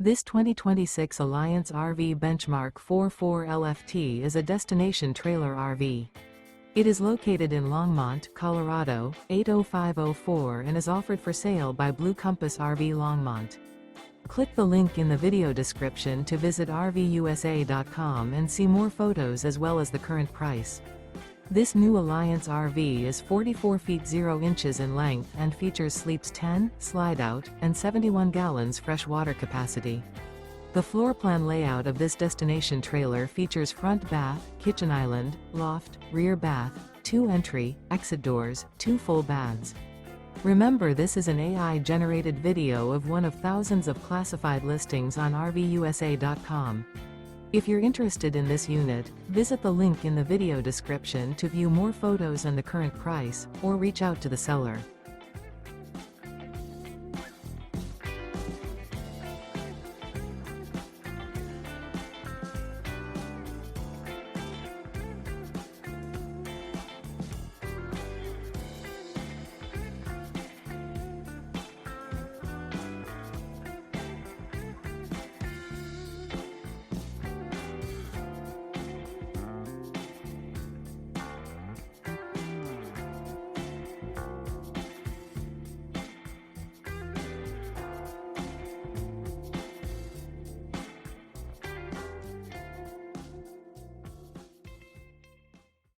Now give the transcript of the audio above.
This 2026 Alliance RV Benchmark 44 LFT is a destination trailer RV. It is located in Longmont, Colorado, 80504 and is offered for sale by Blue Compass RV Longmont. Click the link in the video description to visit RVUSA.com and see more photos as well as the current price. This new Alliance RV is 44 feet 0 inches in length and features sleeps 10, slide-out, and 71 gallons fresh water capacity. The floor plan layout of this destination trailer features front bath, kitchen island, loft, rear bath, 2 entry, exit doors, 2 full baths. Remember, this is an AI-generated video of one of thousands of classified listings on RVUSA.com. If you're interested in this unit, visit the link in the video description to view more photos and the current price, or reach out to the seller.